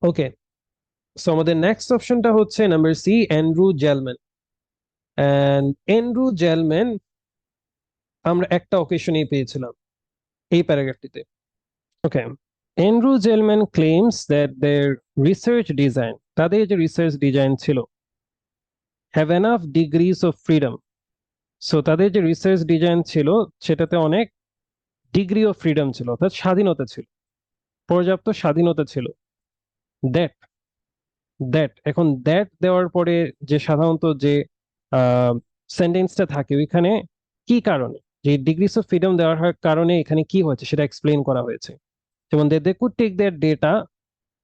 ওকে, so আমাদের next অপশনটা হচ্ছে number C, Andrew Gelman. And Andrew Gelman আমরা একটা অকেশনেই পেয়েছিলাম এই প্যারাগ্রাফটিতে। Okay, Andrew Gelman claims that their research design, তাদের যে রিসার্চ ডিজাইন ছিল, have enough degrees of freedom. So তাদের যে রিসার্চ ডিজাইন ছিল সেটাতে অনেক ডিগ্রি অফ ফ্রিডম ছিল, অর্থাৎ স্বাধীনতা ছিল, পর্যাপ্ত স্বাধীনতা ছিল। দ্যাট দ্যাট এখন দ্যাট দেওয়ার পরে যে সাধারণত যে সেন্টেন্সটা থাকে ওইখানে কি কারণে, যে ডিগ্রিস অফ ফ্রিডম দেওয়ার কারণে এখানে কি হয়েছে সেটা এক্সপ্লেইন করা হয়েছে। যেমন they could take their data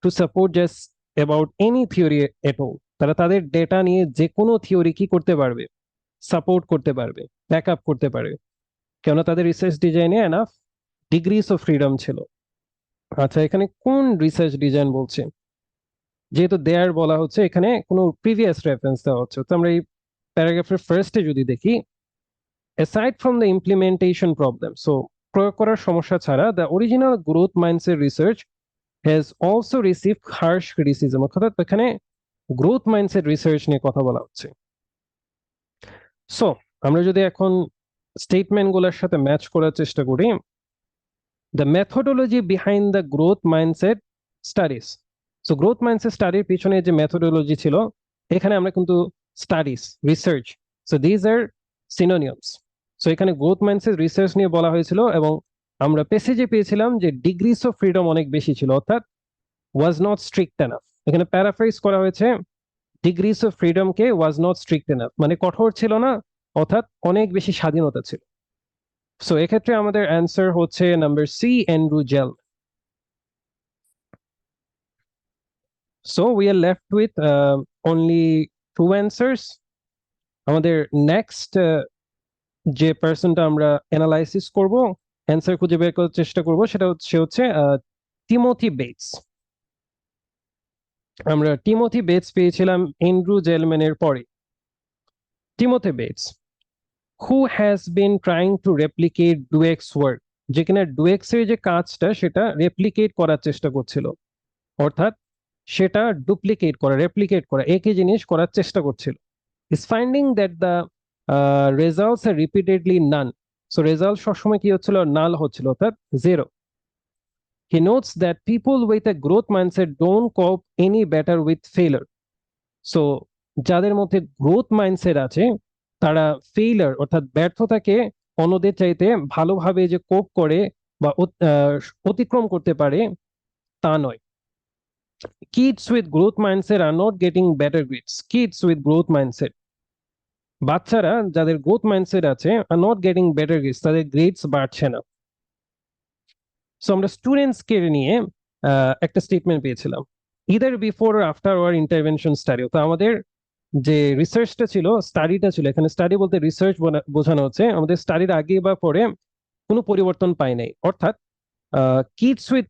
to support just about any theory at all, তারা তাদের ডেটা নিয়ে যে কোনো থিওরি কি করতে পারবে, সাপোর্ট করতে পারবে, ব্যাক আপ করতে পারবে, কেননা তাদের রিসার্চ ডিজাইনে এনাফ ডিগ্রিস অফ ফ্রিডম ছিল। আচ্ছা, এখানে কোন রিসার্চ ডিজাইন বলছে? যেহেতু দেয়ার বলা হচ্ছে, এখানে কোনো প্রিভিয়াস রেফারেন্স দেওয়া হচ্ছে, তো আমরা এই প্যারাগ্রাফের ফার্স্টে যদি দেখি, aside from the implementation problem, so প্রয়োগ করার সমস্যা ছাড়া, the original growth mindset research has also received harsh criticism, অর্থাৎ এখানে গ্রোথ মাইন্ডসেট রিসার্চ নিয়ে কথা বলা হচ্ছে। সো আমরা যদি এখন স্টেটমেন্ট গুলোর সাথে ম্যাচ করার চেষ্টা করি, the methodology behind the growth mindset studies. So growth mindset স্টাডির পিছনে যে মেথোডোলজি ছিল, এখানে আমরা কিন্তু studies, research, so these are synonyms. So এখানে গ্রোথ মাইন্ডসেট রিসার্চ নিয়ে বলা হয়েছিল এবং আমরা প্যাসেজে পেয়েছিলাম যে ডিগ্রিস অফ ফ্রিডম অনেক বেশি ছিল, অর্থাৎ ওয়াজ নট স্ট্রিক্ট এনাফ। এখানে প্যারাফ্রেজ করা হয়েছে, degrees of freedom K was not strict enough, মানে কঠোর ছিল না, অর্থাৎ অনেক বেশি স্বাধীনতা ছিল। সো এক্ষেত্রে আমাদের অ্যান্সার হচ্ছে number C, Andrew Gell. So we are left with only two answers. আমাদের নেক্সট যে পার্সনটা আমরা অ্যানালাইসিস করব, অ্যান্সার খুঁজে বের করার চেষ্টা করব, সেটা হচ্ছে টিমোথি বেটস। আমরা টিমোথি বেটস পেয়েছিলাম অ্যান্ড্রু জেলম্যানের পরে। Timothy Bates, who has been trying to replicate Dweck's work, যে কিনা ডুয়েক্স এর যে কাজটা সেটা রেপ্লিকেট করার চেষ্টা করছিল, অর্থাৎ সেটা ডুপ্লিকেট করা, রেপ্লিকেট করা, একই জিনিস করার চেষ্টা করছিল। is finding that the results are repeatedly none, so result সবসময় কি হচ্ছিল, নাল হচ্ছিল, অর্থাৎ zero. he notes that people with a growth mindset don't cope any better with failure, so যাদের মধ্যে গ্রোথ মাইন্ডসেট আছে তারা ফেইলার অর্থাৎ ব্যর্থতাকে অন্যদের চাইতে ভালোভাবে যে কোপ করে বা অতিক্রম করতে পারে তা নয়। Kids with growth mindset are not getting better grades, kids with growth mindset, বাচ্চারা যাদের গ্রোথ মাইন্ডসেট আছে are not getting better grades, তাদের গ্রেডস বাড়ছে না। সো আমরা স্টুডেন্টস কে নিয়ে একটা স্টেটমেন্ট পেয়েছিলাম, either before after or intervention study, তো আমাদের যে রিসার্চটা ছিল, স্টাডিটা ছিল, এখানে স্টাডি বলতে রিসার্চ বোঝানো হচ্ছে আমাদের স্টাডির আগে বা পরে কোনো পরিবর্তন পাই নাই, অর্থাৎ kids with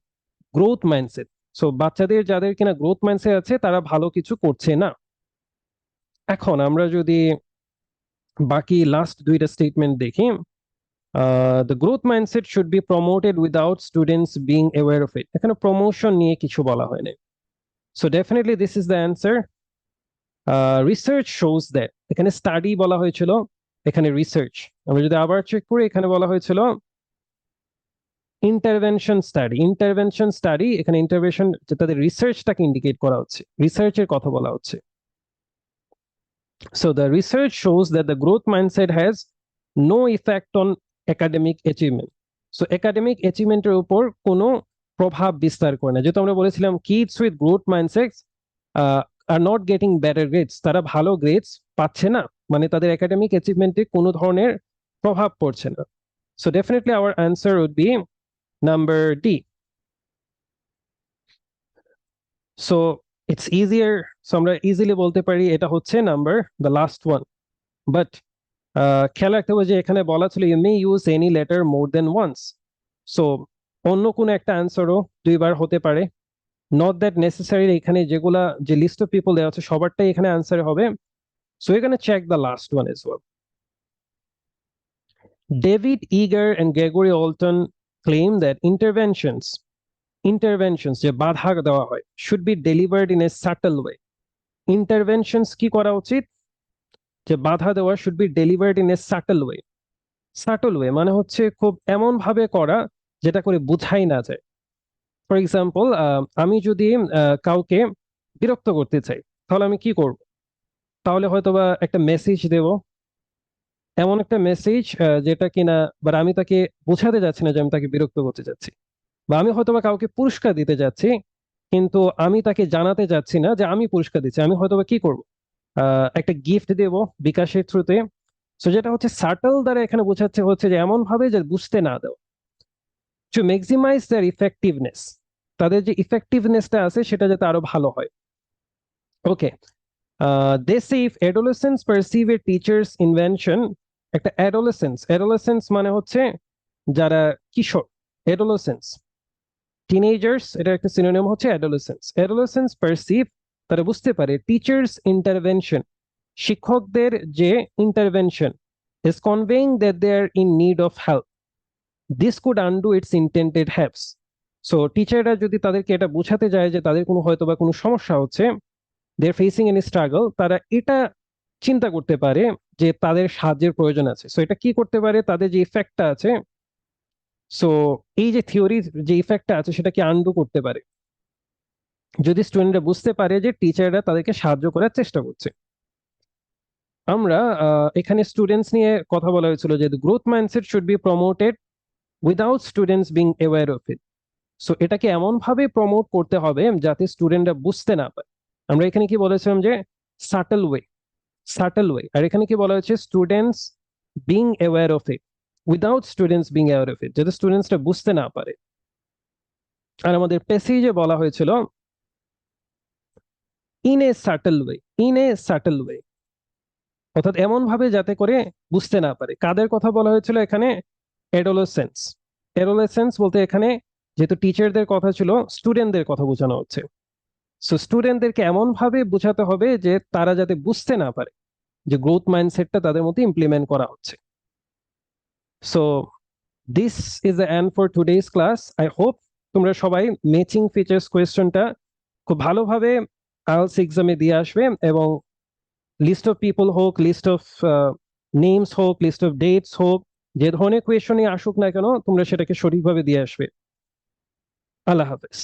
growth mindset, so বাচ্চাদের যাদের কিনা গ্রোথ মাইন্ডসেট আছে তারা ভালো কিছু করছে না। এখন আমরা যদি বাকি লাস্ট দুইটা স্টেটমেন্ট দেখি, the growth mindset should be promoted without students being aware of it, এখানে প্রমোশন নিয়ে কিছু বলা হয়নি। So definitely this is the answer. Research shows that, এখানে স্টাডি বলা হয়েছিল, এখানে রিসার্চ। আমরা যদি আবার চেক করি, এখানে বলা হয়েছিল ইন্টারভেনশন স্টাডি, ইন্টারভেনশন স্টাডি, এখানে ইন্টারভেনশন তাদের রিসার্চটাকে ইন্ডিকেট করা হচ্ছে, রিসার্চের কথা বলা হচ্ছে। So the research shows that the growth mindset has no effect on academic achievement, so academic অ্যাচিভমেন্টের উপর কোনো প্রভাব বিস্তার করে না। যেহেতু আমরা বলেছিলাম kids with growth mindset are not getting better grades, তারা ভালো গ্রেডস পাচ্ছে না, মানে তাদের একাডেমিক অ্যাচিভমেন্টে কোনো ধরনের প্রভাব পড়ছে না। So definitely our answer would be number D. So it's easier, so আমরা ইজিলি বলতে পারি এটা হচ্ছে number the last one. But খেয়াল রাখতে হবে যে এখানে বলা ছিল you may use any letter more than once, so অন্য কোনো একটা অ্যান্সারও দুইবার হতে পারে, নট দ্যাট নেসেসারি এখানে যেগুলা যে লিস্ট অফ পিপল দেওয়া আছে সবারটাই এখানে অ্যান্সার হবে। So we're going to check the last one as well. David Eager and Gregory Alton claim that interventions interventions যে বাধা দেওয়া হয় should be delivered in a subtle way. Interventions কি করা উচিত, যে বাধা দেওয়া should be delivered in a subtle way. Subtle way মানে হচ্ছে খুব এমন ভাবে করা যেটা করে বোঝাই না যায়। ফর এক্সাম্পল, আমি যদি কাউকে বিরক্ত করতে চাই তাহলে আমি কি করব, তাহলে হয়তোবা একটা মেসেজ দেব, এমন একটা মেসেজ যেটা কিনা বা আমি তাকে বোঝাতে যাচ্ছি না যে আমি তাকে বিরক্ত করতে যাচ্ছি, বা আমি হয়তোবা কাউকে পুরস্কার দিতে যাচ্ছি কিন্তু আমি তাকে জানাতে যাচ্ছি না যে আমি পুরস্কার দিচ্ছি, আমি হয়তোবা কি করব, একটা গিফট দেব বিকাশের থ্রুতে। সো যেটা হচ্ছে সাটল দ্বারা এখানে বোঝাচ্ছে হচ্ছে যে এমন ভাবে যে বুঝতে না দাও, টু ম্যাক্সিমাইজ দেয়ার ইফেক্টিভনেস, তাদের যে ইফেক্টিভনেসটা আছে সেটা যাতে আরো ভালো হয়। Okay, they say if adolescents perceive a teachers invention, একটা অ্যাডোলেসেন্স মানে হচ্ছে যারা কিশোর, অ্যাডোলেসেন্স, টিনেজার্স এটা একটা সিনোনিম হচ্ছে অ্যাডোলেসেন্স পারসিভ, তারা বুঝতে পারে টিচার্স ইন্টারভেনশন, শিক্ষকদের যে intervention, is conveying that they are in need of help, this could undo its intended haps. So টিচাররা যদি তাদেরকে এটা বোঝাতে যায় যে তাদের কোনো হয়তো বা কোনো সমস্যা হচ্ছে, দে আর ফেসিং এনি স্ট্রাগল, তারা এটা চিন্তা করতে পারে যে তাদের সাহায্যের প্রয়োজন আছে। সো এটা কি করতে পারে, তাদের যে ইফেক্টটা আছে, সো এই যে থিওরির যে ইফেক্টটা আছে সেটাকে আন্ডু করতে পারে যদি স্টুডেন্টরা বুঝতে পারে যে টিচাররা তাদেরকে সাহায্য করার চেষ্টা করছে। আমরা এখানে স্টুডেন্টস নিয়ে কথা বলা হয়েছিল যে growth mindset should be promoted without students being aware of it. So এটাকে এমন ভাবে প্রমোট করতে হবে যাতে স্টুডেন্টরা বুঝতে না পারে। আমরা এখানে কি বলেছিলাম যে সাটল ওয়ে, আর এখানে কি বলা হয়েছে students being aware of it without students being aware of it, যাতে স্টুডেন্টসরা বুঝতে না পারে। আর আমাদের প্যাসেজে বলা হয়েছিল in a subtle way, in a subtle way, অর্থাৎ এমন ভাবে যাতে করে বুঝতে না পারে। কাদের কথা বলা হয়েছিল এখানে, অ্যাডোলেসেন্স। অ্যাডোলেসেন্স বলতে এখানে যেহেতু টিচারদের কথা ছিল, স্টুডেন্টদের কথা বোঝানো হচ্ছে। সো স্টুডেন্টদেরকে এমন ভাবে বোঝাতে হবে যে তারা যাতে বুঝতে না পারে যে গ্রোথ মাইন্ডসেটটা তাদের মধ্যে ইমপ্লিমেন্ট করা হচ্ছে। So this is the end for today's class. I hope তোমরা সবাই ম্যাচিং ফিচার্স কোয়েশ্চনটা খুব ভালোভাবে আইএলটিএস এক্সামে দিয়ে আসবে, এবং লিস্ট অফ পিপল হোক, লিস্ট অফ নেমস হোক, লিস্ট অফ ডেটস হোক, যে ধরনের কোয়েশনই আসুক না কেন তোমরা সেটাকে সঠিকভাবে দিয়ে আসবে। আল্লাহ হাফেজ।